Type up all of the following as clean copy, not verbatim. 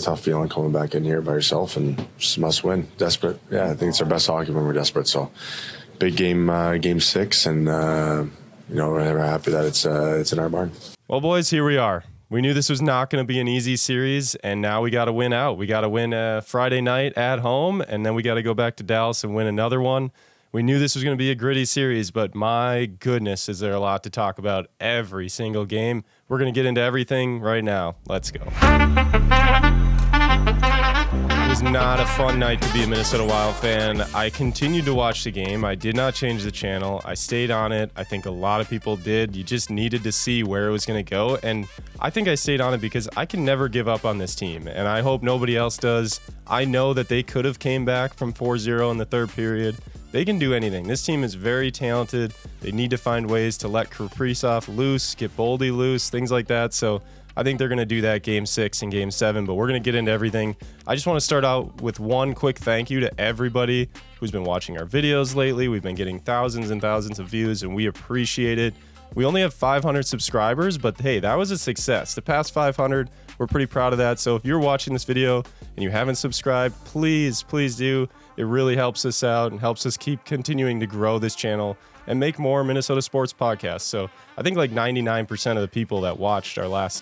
tough feeling coming back in here by yourself and just must win. Desperate. Yeah, I think it's our best hockey when we're desperate. So big game, game 6, and we're happy that it's in our barn. Well, boys, here we are. We knew this was not going to be an easy series, and now we got to win out. We got to win Friday night at home, and then we got to go back to Dallas and win another one. We knew this was going to be a gritty series, but my goodness, is there a lot to talk about every single game. We're going to get into everything right now. Let's go. It was not a fun night to be a Minnesota Wild fan. I continued to watch the game. I did not change the channel. I stayed on it. I think a lot of people did. You just needed to see where it was going to go. And I think I stayed on it because I can never give up on this team. And I hope nobody else does. I know that they could have came back from 4-0 in the third period. They can do anything. This team is very talented. They need to find ways to let Caprice Off loose, get Boldy loose, things like that. So I think they're going to do that game 6 and game 7, but we're going to get into everything. I just want to start out with one quick thank you to everybody who's been watching our videos lately. We've been getting thousands and thousands of views, and we appreciate it. We only have 500 subscribers, but hey, that was a success. The past 500, we're pretty proud of that. So if you're watching this video and you haven't subscribed, please do. It really helps us out and helps us keep continuing to grow this channel and make more Minnesota sports podcasts. So I think like 99% of the people that watched our last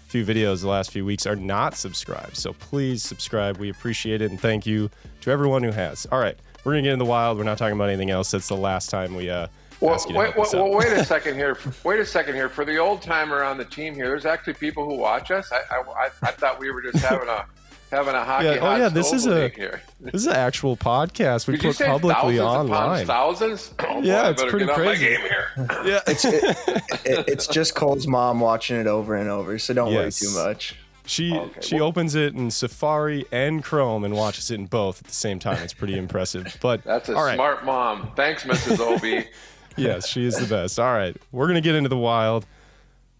few videos the last few weeks are not subscribed. So please subscribe. We appreciate it. And thank you to everyone who has. All right, we're going to get in the wild. We're not talking about anything else. That's the last time we wait a second here. For the old timer on the team here, there's actually people who watch us. I thought we were just having a hockey. This is an actual podcast we put publicly online. Thousands? Oh, yeah, boy, it's pretty crazy. Game here. Yeah, it's just Cole's mom watching it over and over, so don't worry too much. She opens it in Safari and Chrome and watches it in both at the same time. It's pretty impressive. But that's a smart mom. Thanks, Mrs. Obi. Yes, she is the best. All right, we're gonna get into the Wild.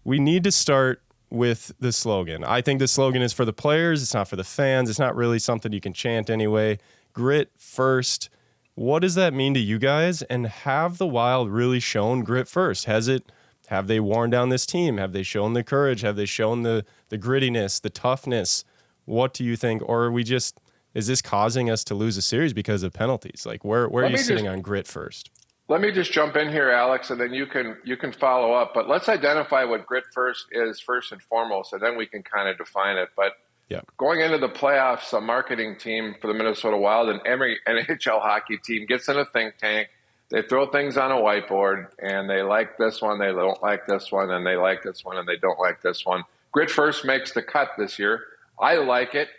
We need to start with the slogan. I think the slogan is for the players. It's not for the fans. It's not really something you can chant anyway. Grit first. What does that mean to you guys? And have the Wild really shown grit first? Have they worn down this team? Have they shown the courage? Have they shown the grittiness, the toughness? What do you think? Or is this causing us to lose a series because of penalties? Like where are you sitting on grit first? Let me just jump in here, Alex, and then you can follow up. But let's identify what grit first is first and foremost, and then we can kind of define it. But going into the playoffs, a marketing team for the Minnesota Wild and every NHL hockey team gets in a think tank. They throw things on a whiteboard, and they like this one, they don't like this one, and they like this one, and they don't like this one. Grit first makes the cut this year. I like it.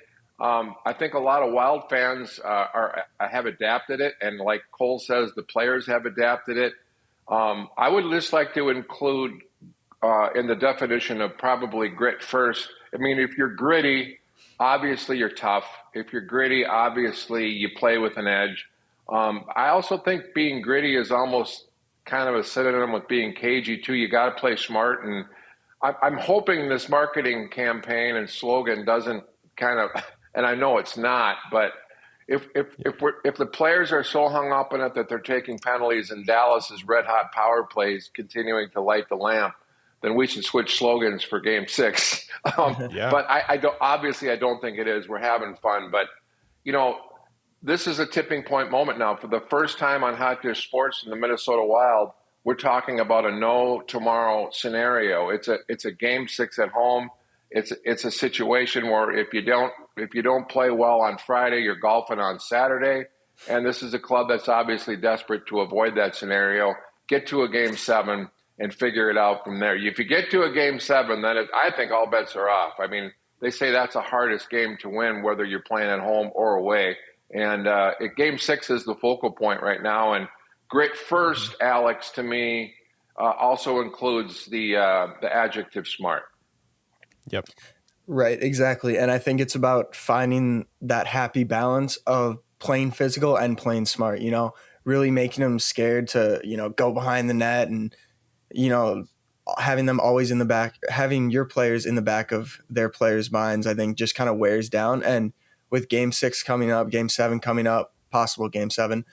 I think a lot of Wild fans have adapted it, and like Cole says, the players have adapted it. I would just like to include in the definition of probably grit first. I mean, if you're gritty, obviously you're tough. If you're gritty, obviously you play with an edge. I also think being gritty is almost kind of a synonym with being cagey too. You got to play smart, and I'm hoping this marketing campaign and slogan doesn't kind of. And I know it's not, but if the players are so hung up in it that they're taking penalties and Dallas's red hot power plays continuing to light the lamp, then we should switch slogans for Game 6. But I don't think it is. We're having fun, but this is a tipping point moment now. For the first time on Hot Dish Sports in the Minnesota Wild, we're talking about a no tomorrow scenario. It's a Game 6 at home. It's a situation where if you don't play well on Friday, you're golfing on Saturday. And this is a club that's obviously desperate to avoid that scenario. Get to a Game 7 and figure it out from there. If you get to a Game 7, then I think all bets are off. I mean, they say that's the hardest game to win, whether you're playing at home or away. And Game 6 is the focal point right now. And grit first, Alex, to me, also includes the adjective smart. Yep. Right, exactly. And I think it's about finding that happy balance of playing physical and playing smart, really making them scared to, go behind the net and, having them always in the back, having your players in the back of their players' minds, I think just kind of wears down. And with Game 6 coming up, Game 7 coming up, possible Game 7,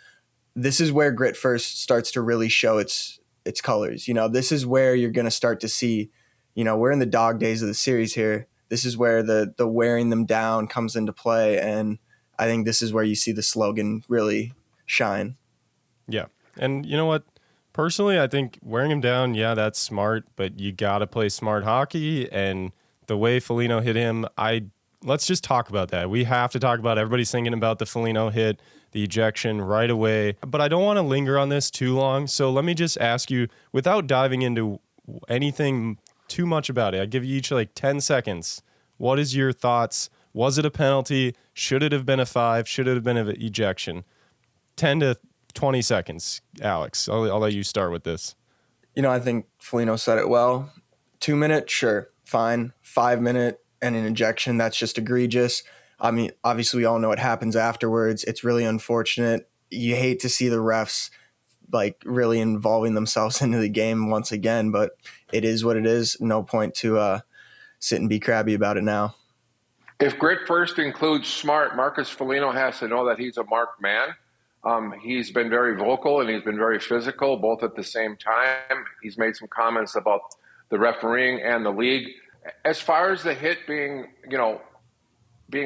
this is where grit first starts to really show its colors. This is where you're going to start to see, we're in the dog days of the series here. this is where the wearing them down comes into play. And I think this is where you see the slogan really shine. Yeah. And you know what? Personally, I think wearing him down, yeah, that's smart, but you got to play smart hockey. And the way Foligno hit him, let's just talk about that. We have to talk about it. Everybody's thinking about the Foligno hit, the ejection right away. But I don't want to linger on this too long. So let me just ask you, without diving into anything too much about it, I give you each like 10 seconds. What is your thoughts? Was it a penalty? Should it have been a 5? Should it have been an ejection? 10 to 20 seconds, Alex. I'll let you start with this. I think Foligno said it well. 2 minute, sure, fine. 5 minute and an ejection, that's just egregious. I mean, obviously we all know what happens afterwards. It's really unfortunate. You hate to see the refs like really involving themselves into the game once again, but it is what it is. No point to sit and be crabby about it now. If grit first includes smart, Marcus Foligno has to know that he's a marked man. He's been very vocal and he's been very physical, both at the same time. He's made some comments about the refereeing and the league. As far as the hit being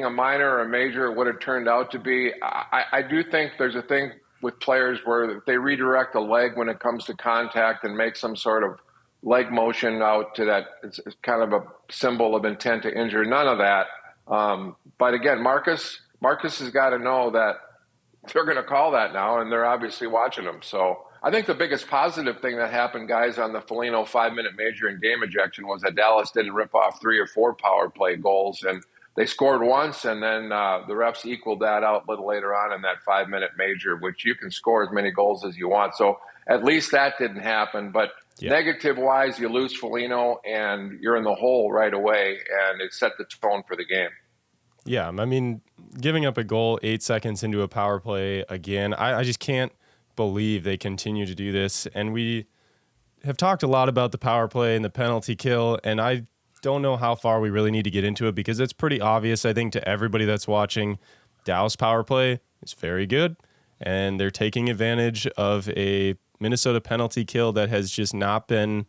a minor or a major, what it turned out to be, I do think there's a thing with players where they redirect a leg when it comes to contact and make some sort of leg motion out to that. It's kind of a symbol of intent to injure. None of that. But again, Marcus has got to know that they're going to call that now, and they're obviously watching them. So I think the biggest positive thing that happened, guys, on the Foligno 5-minute major and game ejection was that Dallas didn't rip off 3 or 4 power play goals, and they scored once, and then the refs equaled that out a little later on in that 5-minute major, which you can score as many goals as you want. So at least that didn't happen. But negative-wise, you lose Foligno, and you're in the hole right away, and it set the tone for the game. Yeah, I mean, giving up a goal 8 seconds into a power play again, I just can't believe they continue to do this. And we have talked a lot about the power play and the penalty kill, and I don't know how far we really need to get into it because it's pretty obvious, I think, to everybody that's watching. Dallas power play is very good, and they're taking advantage of a Minnesota penalty kill that has just not been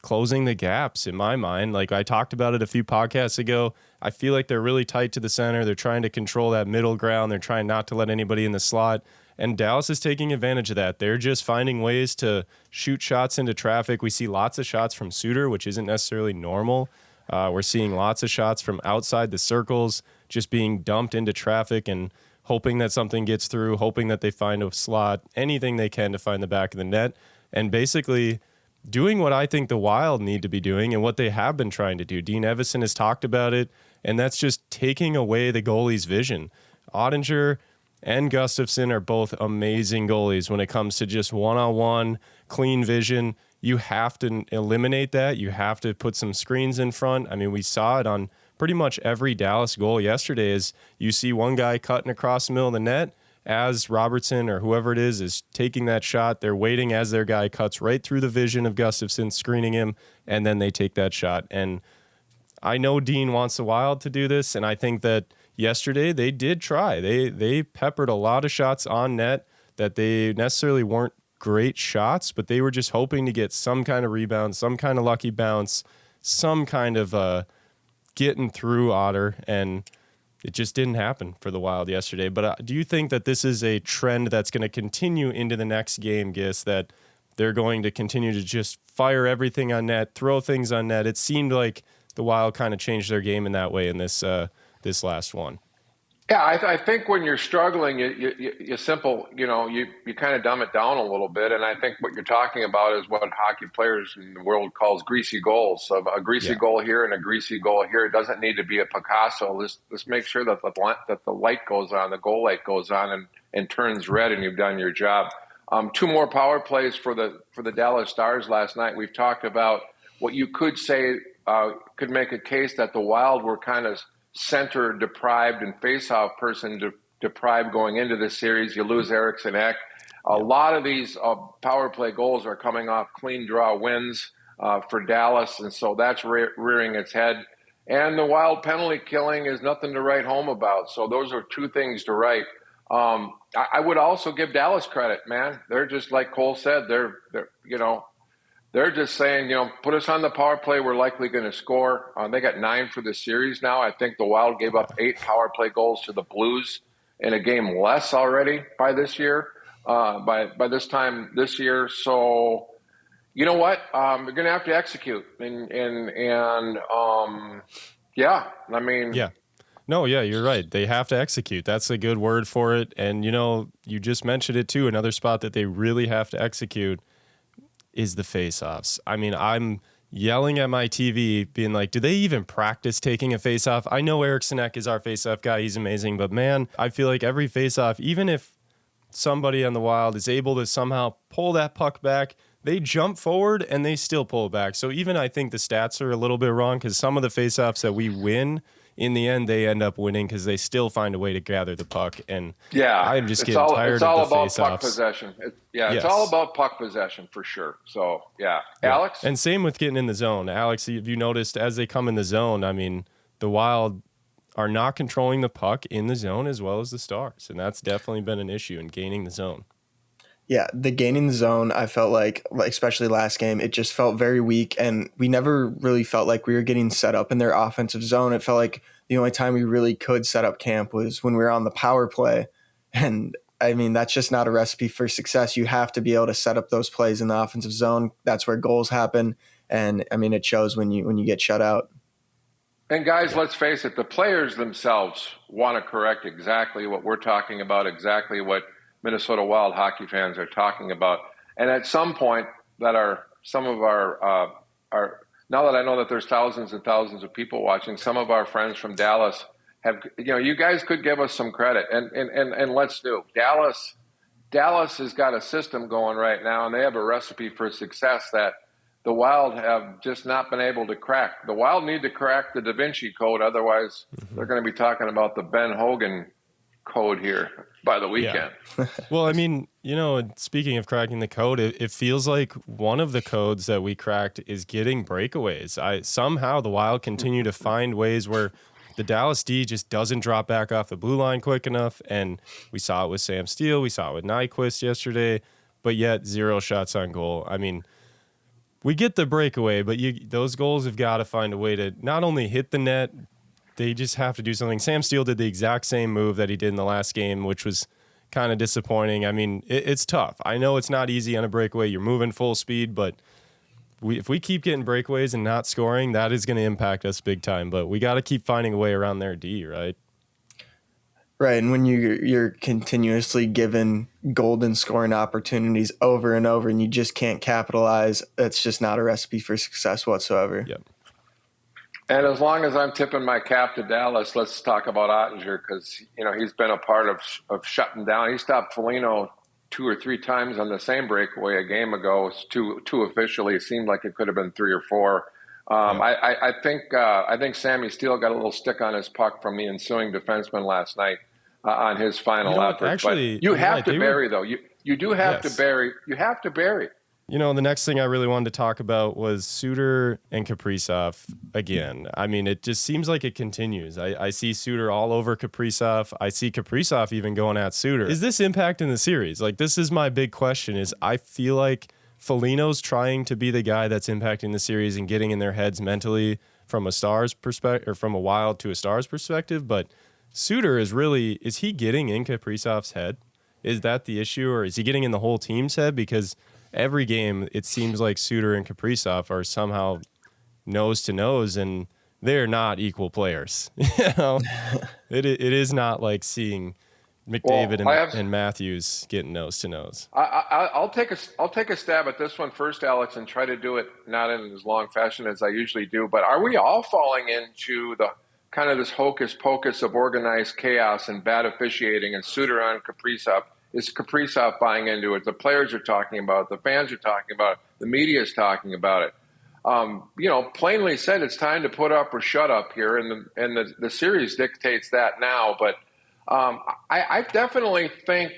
closing the gaps in my mind. Like I talked about it a few podcasts ago, I feel like they're really tight to the center. They're trying to control that middle ground. They're trying not to let anybody in the slot. And Dallas is taking advantage of that. They're just finding ways to shoot shots into traffic. We see lots of shots from Suter, which isn't necessarily normal. We're seeing lots of shots from outside the circles, just being dumped into traffic and hoping that something gets through, hoping that they find a slot, anything they can to find the back of the net. And basically doing what I think the Wild need to be doing and what they have been trying to do. Dean Evison has talked about it, and that's just taking away the goalie's vision. Ottinger and Gustafsson are both amazing goalies when it comes to just one-on-one, clean vision. You have to eliminate that. You have to put some screens in front. I mean, we saw it on pretty much every Dallas goal yesterday is you see one guy cutting across the middle of the net as Robertson or whoever it is taking that shot. They're waiting as their guy cuts right through the vision of Gustafsson, screening him, and then they take that shot. And I know Dean wants the Wild to do this, and I think that yesterday they did try. They peppered a lot of shots on net that they necessarily weren't great shots, but they were just hoping to get some kind of rebound, some kind of lucky bounce, some kind of getting through Otter, and it just didn't happen for the Wild yesterday. But do you think that this is a trend that's going to continue into the next game, Gis, that they're going to continue to just fire everything on net, throw things on net? It seemed like the Wild kind of changed their game in that way in this last one. Yeah, I think when you're struggling, you kind of dumb it down a little bit. And I think what you're talking about is what hockey players in the world calls greasy goals. So a greasy goal here and a greasy goal here. It doesn't need to be a Picasso. Let's make sure that the light goes on, the goal light goes on and turns red, and you've done your job. 2 more power plays for the Dallas Stars last night. We've talked about what you could say could make a case that the Wild were kind of center deprived and face-off person deprived going into this series. You lose Eriksson Ek. A lot of these power play goals are coming off clean draw wins for Dallas, and so that's rearing its head. And the Wild penalty killing is nothing to write home about. So those are 2 things to write. I would also give Dallas credit, man. They're just like Cole said. They're they're just saying, put us on the power play. We're likely going to score. They got 9 for the series now. I think the Wild gave up 8 power play goals to the Blues in a game less already by this year, by this time this year. So, you know what? They're going to have to execute. Yeah. No, yeah, you're right. They have to execute. That's a good word for it. And, you just mentioned it too. Another spot that they really have to execute is the faceoffs. I mean, I'm yelling at my TV being like, do they even practice taking a faceoff? I know Eric Sinek is our faceoff guy. He's amazing. But, man, I feel like every faceoff, even if somebody on the Wild is able to somehow pull that puck back, they jump forward and they still pull it back. So even I think the stats are a little bit wrong because some of the faceoffs that we win, in the end, they end up winning because they still find a way to gather the puck. And I'm just getting tired of the faceoffs. It's all about puck possession. It's all about puck possession for sure. So, Alex? And same with getting in the zone. Alex, have you noticed as they come in the zone, I mean, the Wild are not controlling the puck in the zone as well as the Stars. And that's definitely been an issue in gaining the zone. Yeah, the gaining the zone, I felt like, especially last game, it just felt very weak, and we never really felt like we were getting set up in their offensive zone. It felt like the only time we really could set up camp was when we were on the power play, and I mean, that's just not a recipe for success. You have to be able to set up those plays in the offensive zone. That's where goals happen, and I mean, it shows when you get shut out. And guys, let's face it, the players themselves want to correct exactly what we're talking about, exactly what Minnesota Wild hockey fans are talking about. And at some point some of our now that I know that there's thousands and thousands of people watching, some of our friends from Dallas have, you guys could give us some credit and let's do. Dallas has got a system going right now, and they have a recipe for success that the Wild have just not been able to crack. The Wild need to crack the Da Vinci Code. Otherwise, they're going to be talking about the Ben Hogan code here by the weekend. Yeah. Well, I mean, speaking of cracking the code, it feels like one of the codes that we cracked is getting breakaways. Somehow the Wild continue to find ways where the Dallas D just doesn't drop back off the blue line quick enough. And we saw it with Sam Steele. We saw it with Nyquist yesterday, but yet 0 shots on goal. I mean, we get the breakaway, but those goals have got to find a way to not only hit the net, they just have to do something. Sam Steele did the exact same move that he did in the last game, which was kind of disappointing. I mean, it's tough. I know it's not easy on a breakaway. You're moving full speed, but if we keep getting breakaways and not scoring, that is going to impact us big time. But we got to keep finding a way around their D, right? Right, and when you're continuously given golden scoring opportunities over and over and you just can't capitalize, that's just not a recipe for success whatsoever. Yep. And as long as I'm tipping my cap to Dallas, let's talk about Oettinger because, he's been a part of shutting down. He stopped Foligno 2 or 3 times on the same breakaway a game ago. It's two officially. It seemed like it could have been 3 or 4. I think Sammy Steele got a little stick on his puck from the ensuing defenseman last night on his final effort. Actually, but you have to bury, though. You do have to bury. You have to bury. The next thing I really wanted to talk about was Suter and Kaprizov again. I mean, it just seems like it continues. I see Suter all over Kaprizov. I see Kaprizov even going at Suter. Is this impacting the series? Like, this is my big question is I feel like Foligno's trying to be the guy that's impacting the series and getting in their heads mentally from a Stars perspective or from a Wild to a Stars perspective. But Suter is he getting in Kaprizov's head? Is that the issue, or is he getting in the whole team's head? Because every game, it seems like Suter and Kaprizov are somehow nose to nose, and they're not equal players. It is not like seeing McDavid and Matthews getting nose to nose. I'll take a stab at this one first, Alex, and try to do it not in as long fashion as I usually do. But are we all falling into the kind of this hocus pocus of organized chaos and bad officiating and Suter on Kaprizov? Is Kaprizov buying into it? The players are talking about it. The fans are talking about it. The media is talking about it. Plainly said, it's time to put up or shut up here, and the series dictates that now. But I definitely think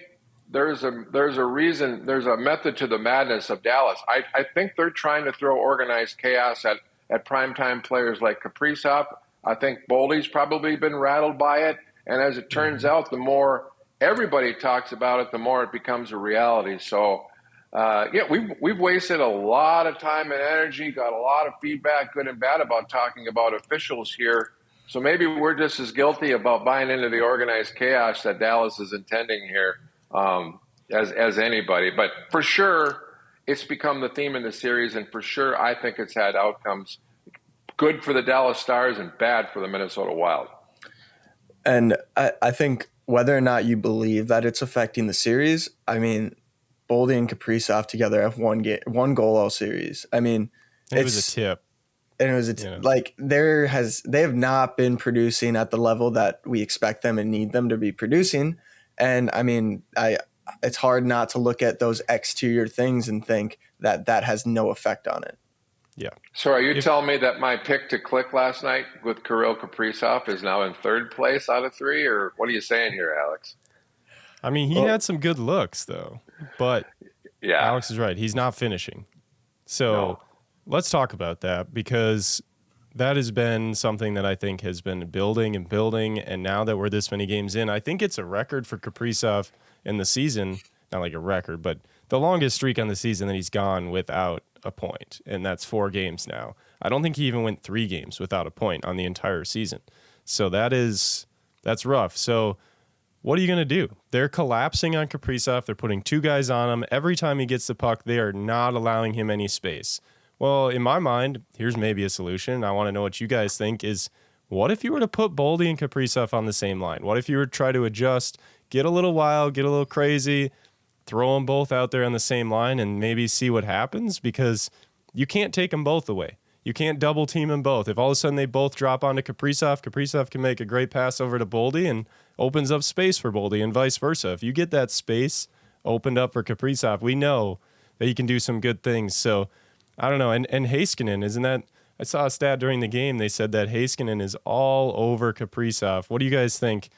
there's a reason, there's a method to the madness of Dallas. I think they're trying to throw organized chaos at primetime players like Kaprizov. I think Boldy's probably been rattled by it, and as it turns out, the more everybody talks about it, the more it becomes a reality. So we've wasted a lot of time and energy, got a lot of feedback, good and bad, about talking about officials here. So maybe we're just as guilty about buying into the organized chaos that Dallas is intending here as anybody. But for sure, it's become the theme in the series, and for sure, I think it's had outcomes good for the Dallas Stars and bad for the Minnesota Wild. And I think whether or not you believe that it's affecting the series, I mean, Boldy and Kaprizov together have one goal all series. I mean, it was a tip. And it was like they have not been producing at the level that we expect them and need them to be producing. And I mean, it's hard not to look at those exterior things and think that has no effect on it. Yeah. So are you telling me that my pick to click last night with Kirill Kaprizov is now in third place out of 3, or what are you saying here, Alex? I mean, he had some good looks, though. But yeah, Alex is right. He's not finishing. So let's talk about that, because that has been something that I think has been building and building. And now that we're this many games in, I think it's a record for Kaprizov in the season. Not like a record, but the longest streak on the season that he's gone without a point. And that's 4 games now. I don't think he even went 3 games without a point on the entire season. So that's rough. So what are you going to do? They're collapsing on Kaprizov. They're putting 2 guys on him. Every time he gets the puck, they are not allowing him any space. Well, in my mind, here's maybe a solution. I want to know what you guys think is, what if you were to put Boldy and Kaprizov on the same line? What if you were to try to adjust, get a little wild, get a little crazy, throw them both out there on the same line and maybe see what happens? Because you can't take them both away. You can't double team them both. If all of a sudden they both drop onto Kaprizov can make a great pass over to Boldy and opens up space for Boldy, and vice versa. If you get that space opened up for Kaprizov, we know that he can do some good things. So I don't know. And Heiskanen, isn't that? I saw a stat during the game. They said that Heiskanen is all over Kaprizov. What do you guys think?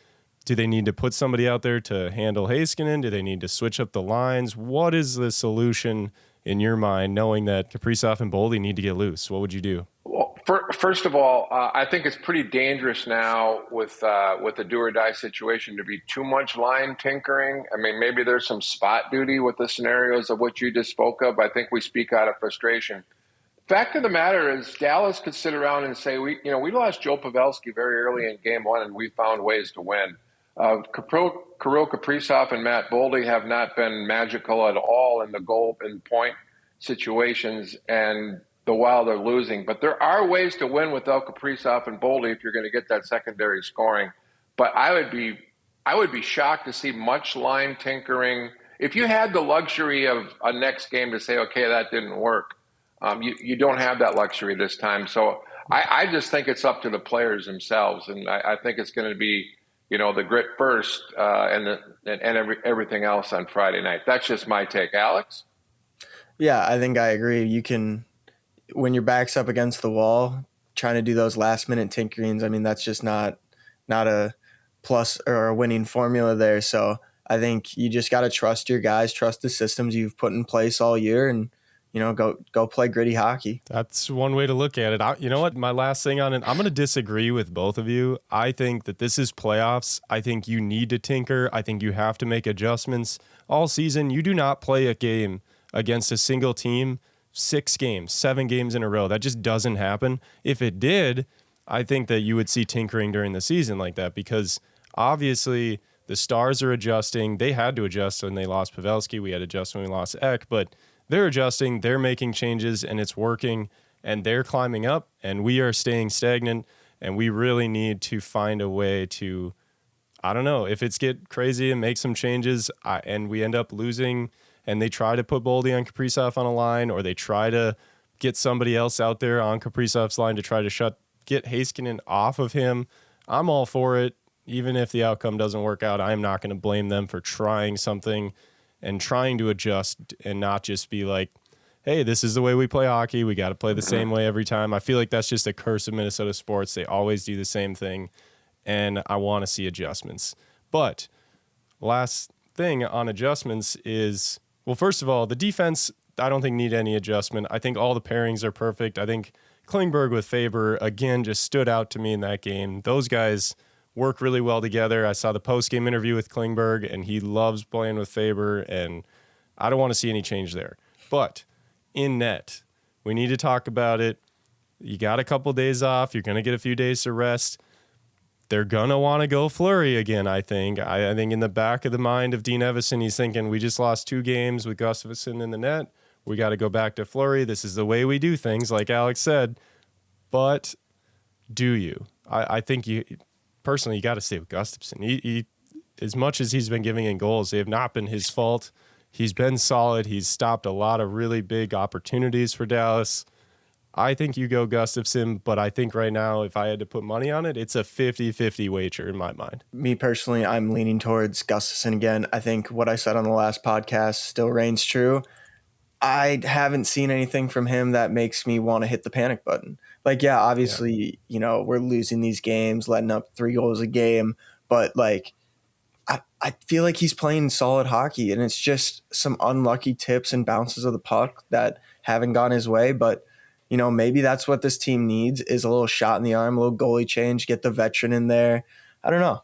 Do they need to put somebody out there to handle Heiskanen? Do they need to switch up the lines? What is the solution in your mind, knowing that Kaprizov and Boldy need to get loose? What would you do? Well, first of all, I think it's pretty dangerous now with the do or die situation to be too much line tinkering. I mean, maybe there's some spot duty with the scenarios of what you just spoke of. I think we speak out of frustration. Fact of the matter is, Dallas could sit around and say, we lost Joe Pavelski very early in game 1, and we found ways to win. Kirill Kaprizov and Matt Boldy have not been magical at all in the goal and point situations, and the Wild are losing. But there are ways to win without Kaprizov and Boldy if you're going to get that secondary scoring. But I would be shocked to see much line tinkering. If you had the luxury of a next game to say, okay, that didn't work, you don't have that luxury this time. So I just think it's up to the players themselves, and I think it's going to be, the grit first and everything else on Friday night. That's just my take. Alex? Yeah, I think I agree. You can, when your back's up against the wall, trying to do those last-minute tinkerings, I mean, that's just not a plus or a winning formula there. So I think you just got to trust your guys, trust the systems you've put in place all year, and go play gritty hockey. That's one way to look at it. You know what? My last thing on it, I'm going to disagree with both of you. I think that this is playoffs. I think you need to tinker. I think you have to make adjustments all season. You do not play a game against a single team 6 games, 7 games in a row. That just doesn't happen. If it did, I think that you would see tinkering during the season like that, because obviously the Stars are adjusting. They had to adjust when they lost Pavelski. We had to adjust when we lost Ek, but they're adjusting, they're making changes, and it's working, and they're climbing up, and we are staying stagnant, and we really need to find a way to, I don't know, if it's get crazy and make some changes, and we end up losing, and they try to put Boldy on Kaprizov on a line, or they try to get somebody else out there on Kaprizov's line to try to get Heiskanen off of him. I'm all for it. Even if the outcome doesn't work out, I'm not going to blame them for trying something and trying to adjust and not just be like, hey, this is the way we play hockey. We got to play the same way every time. I feel like that's just a curse of Minnesota sports. They always do the same thing, and I want to see adjustments. But last thing on adjustments is, well, first of all, the defense, I don't think need any adjustment. I think all the pairings are perfect. I think Klingberg with Faber, again, just stood out to me in that game. Those guys work really well together. I saw the post-game interview with Klingberg, and he loves playing with Faber, and I don't want to see any change there. But in net, we need to talk about it. You got a couple days off. You're going to get a few days to rest. They're going to want to go Fleury again, I think. I think in the back of the mind of Dean Evison, he's thinking, we just lost 2 games with Gustafsson in the net. We got to go back to Fleury. This is the way we do things, like Alex said. But do you? I think you personally, you got to stay with Gustafsson. He, as much as he's been giving in goals, they have not been his fault. He's been solid. He's stopped a lot of really big opportunities for Dallas. I think you go Gustafsson, but I think right now, if I had to put money on it, it's a 50-50 wager in my mind. Me personally, I'm leaning towards Gustafsson again. I think what I said on the last podcast still reigns true. I haven't seen anything from him that makes me want to hit the panic button. Like, yeah, obviously, you know, we're losing these games, letting up 3 goals a game, but like, I feel like he's playing solid hockey, and it's just some unlucky tips and bounces of the puck that haven't gone his way. But, you know, maybe that's what this team needs, is a little shot in the arm, a little goalie change, get the veteran in there. I don't know.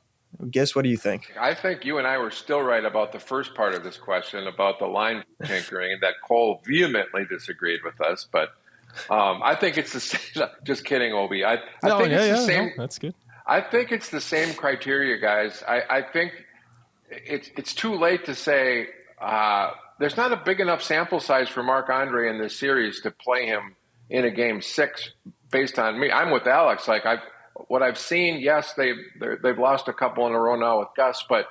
Guess, what do you think? I think you and I were still right about the first part of this question about the line tinkering, and that Cole vehemently disagreed with us. But I think it's the same. Just kidding, Obi. I think it's the same. No, that's good. I think it's the same criteria, guys. I think it's too late to say there's not a big enough sample size for Marc Andre in this series to play him in a game 6 based on me. I'm with Alex. Like, what I've seen, yes, they've lost a couple in a row now with Gus, but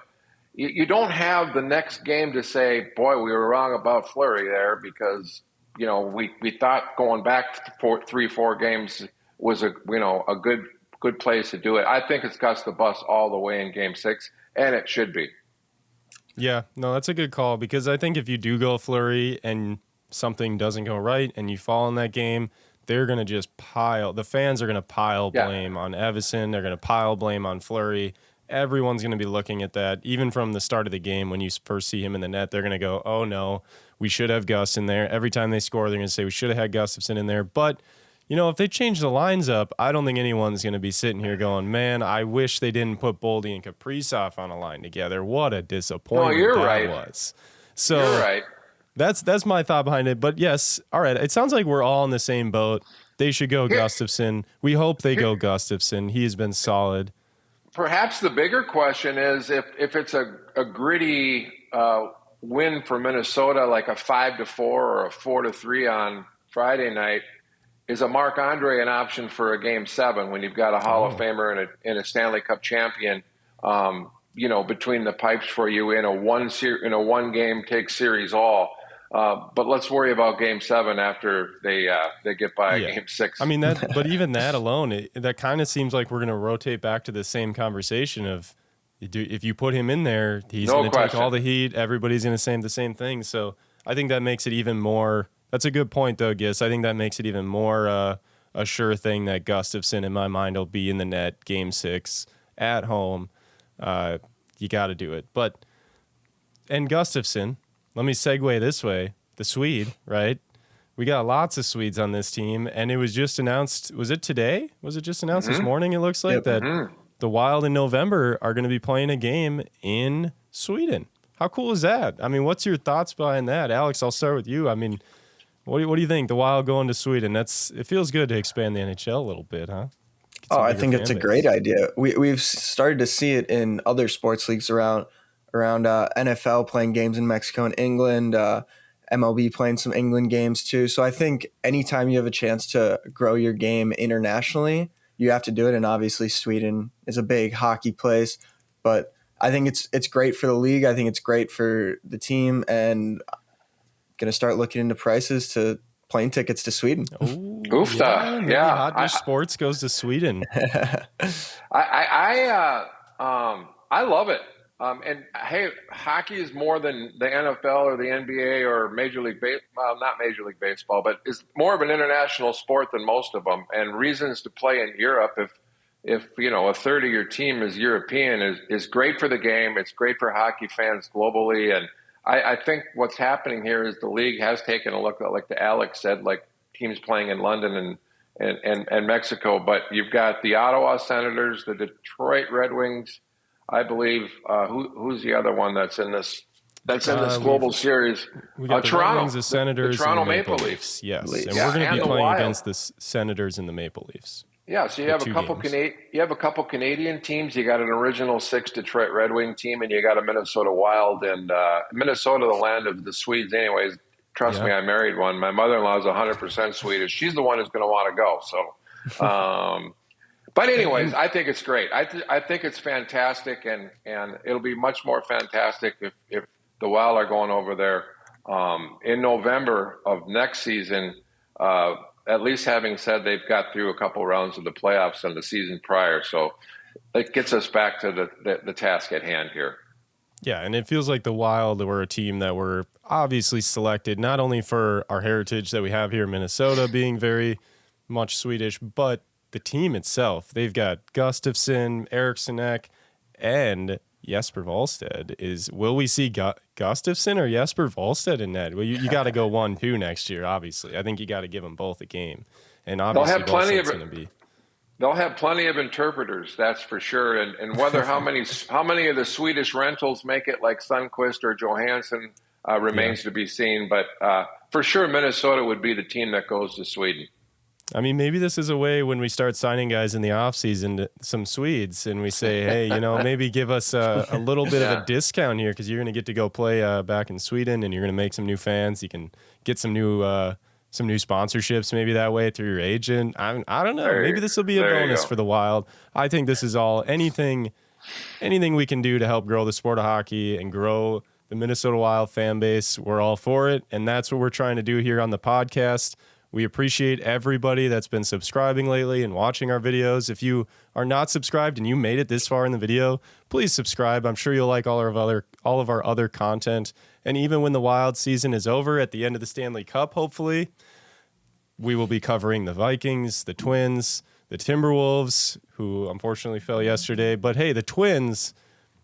you don't have the next game to say, boy, we were wrong about Fleury there, because, you know, we thought going back to 3-4 games was a good place to do it. I think it's Gus the Bus all the way in game 6, and it should be. Yeah, no, that's a good call, because I think if you do go Fleury and something doesn't go right and you fall in that game, they're going to just the fans are going to pile blame on Evison. They're going to pile blame on Fleury. Everyone's going to be looking at that. Even from the start of the game, when you first see him in the net, they're going to go, oh no, we should have Gus in there. Every time they score, they're going to say we should have had Gustafsson in there. But, you know, if they change the lines up, I don't think anyone's going to be sitting here going, man, I wish they didn't put Boldy and Kaprizov on a line together. What a disappointment was. So you're right. That's my thought behind it. But yes, all right. It sounds like we're all in the same boat. They should go Gustafsson. We hope they go Gustafsson. He has been solid. Perhaps the bigger question is if it's a gritty win for Minnesota, like a 5-4 or a 4-3 on Friday night, is a Marc Andre an option for a game 7 when you've got a Hall of Famer and a Stanley Cup champion, between the pipes for you in a one game take series all? But let's worry about game 7 after they get by game 6. I mean, but even that alone, that kind of seems like we're going to rotate back to the same conversation of, if you put him in there, he's going to take all the heat. Everybody's going to say the same thing. So I think that makes it even more. That's a good point, though, Gis. I think that makes it even more a sure thing that Gustafsson, in my mind, will be in the net game 6 at home. You got to do it. And Gustafsson, let me segue this way. The Swede, right? We got lots of Swedes on this team, and it was just announced. Was it today? Was it just announced this morning? It looks like that the Wild in November are going to be playing a game in Sweden. How cool is that? I mean, what's your thoughts behind that? Alex, I'll start with you. I mean, what do you think? The Wild going to Sweden? It feels good to expand the NHL a little bit, huh? I think it's a great idea. We've started to see it in other sports leagues around NFL playing games in Mexico and England, MLB playing some England games too. So I think anytime you have a chance to grow your game internationally, you have to do it. And obviously Sweden is a big hockey place, but I think it's great for the league. I think it's great for the team, and I'm going to start looking into prices to plane tickets to Sweden. Oofta. Hot Dish Sports goes to Sweden. I love it. And hey, hockey is more than the NFL or the NBA or Major League Baseball. Not Major League Baseball, but is more of an international sport than most of them. And reasons to play in Europe, if a third of your team is European, is great for the game. It's great for hockey fans globally. And I think what's happening here is the league has taken a look at, like the Alex said, like teams playing in London and Mexico. But you've got the Ottawa Senators, the Detroit Red Wings. I believe who's the other one that's in this That's in this global series. We got the Toronto, Red Wings, the Senators, the Toronto and the Maple Leafs. Yes, and Yeah, we're going to be and the playing Wild. against the Senators and the Maple Leafs. Yeah, so you have a couple Canadian teams. You got an original 6 Detroit Red Wing team, and you got a Minnesota Wild. And Minnesota, the land of the Swedes, anyways. Trust me, I married one. My mother-in-law is 100% Swedish. She's the one who's going to want to go. So, but anyways, I think it's great. I think it's fantastic, and it'll be much more fantastic if the Wild are going over there in November of next season. At least having said they've got through a couple rounds of the playoffs in the season prior. So it gets us back to the task at hand here. Yeah, and it feels like the Wild were a team that were obviously selected not only for our heritage that we have here in Minnesota being very much Swedish, but the team itself. They've got Gustafsson, Eriksson Ek, and Jesper Wallstedt. Will we see Gustafsson or Jesper Wallstedt in net? Well, you got to go 1-2 next year, obviously. I think you got to give them both a game. And obviously Wallsted's going to be. They'll have plenty of interpreters, that's for sure. And whether how many of the Swedish rentals make it like Sundqvist or Johansson remains to be seen. But for sure, Minnesota would be the team that goes to Sweden. I mean, maybe this is a way when we start signing guys in the offseason, some Swedes, and we say, hey, maybe give us a little bit of a discount here because you're going to get to go play back in Sweden and you're going to make some new fans. You can get some new sponsorships maybe that way through your agent. I don't know. Maybe this will be a bonus for the Wild. I think this is all anything we can do to help grow the sport of hockey and grow the Minnesota Wild fan base. We're all for it, and that's what we're trying to do here on the podcast. We appreciate everybody that's been subscribing lately and watching our videos. If you are not subscribed and you made it this far in the video, please subscribe. I'm sure you'll like all of our other content. And even when the Wild season is over at the end of the Stanley Cup, hopefully, we will be covering the Vikings, the Twins, the Timberwolves, who unfortunately fell yesterday. But hey, the Twins,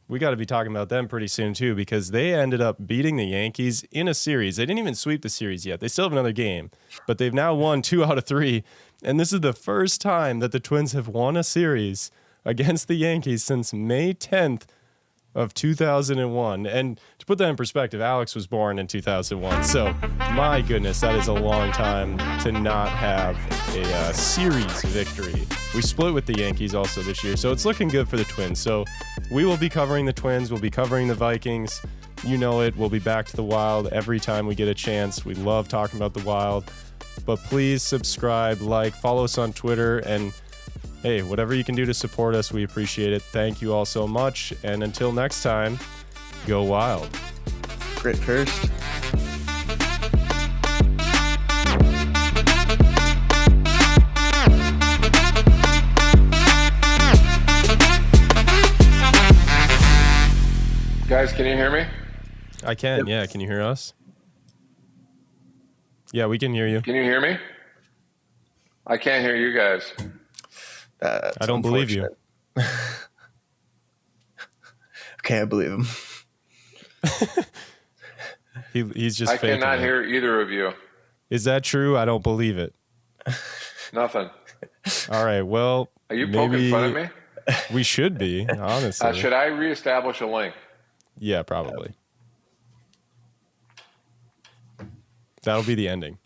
we got to be talking about them pretty soon too, because they ended up beating the Yankees in a series. They didn't even sweep the series yet. They still have another game, but they've now won 2 out of 3. And this is the first time that the Twins have won a series against the Yankees since May 10th of 2001. And to put that in perspective, Alex was born in 2001. So my goodness, that is a long time to not have a series victory. We split with the Yankees also this year, so it's looking good for the Twins. So we will be covering the Twins. We'll be covering the Vikings. You know it. We'll be back to the Wild every time we get a chance. We love talking about the Wild. But please subscribe, follow us on Twitter, and hey, whatever you can do to support us, we appreciate it. Thank you all so much. And until next time, go Wild. Grit first. Guys, can you hear me? I can, yeah. Can you hear us? Yeah, we can hear you. Can you hear me? I can't hear you guys. I don't believe you. Okay, I believe him. He's just I faking cannot it. hear either of you. Is that true? I don't believe it. Nothing. All right, well, Are you poking fun at me? We should be, honestly. Should I reestablish a link? Yeah, probably. That'll be the ending.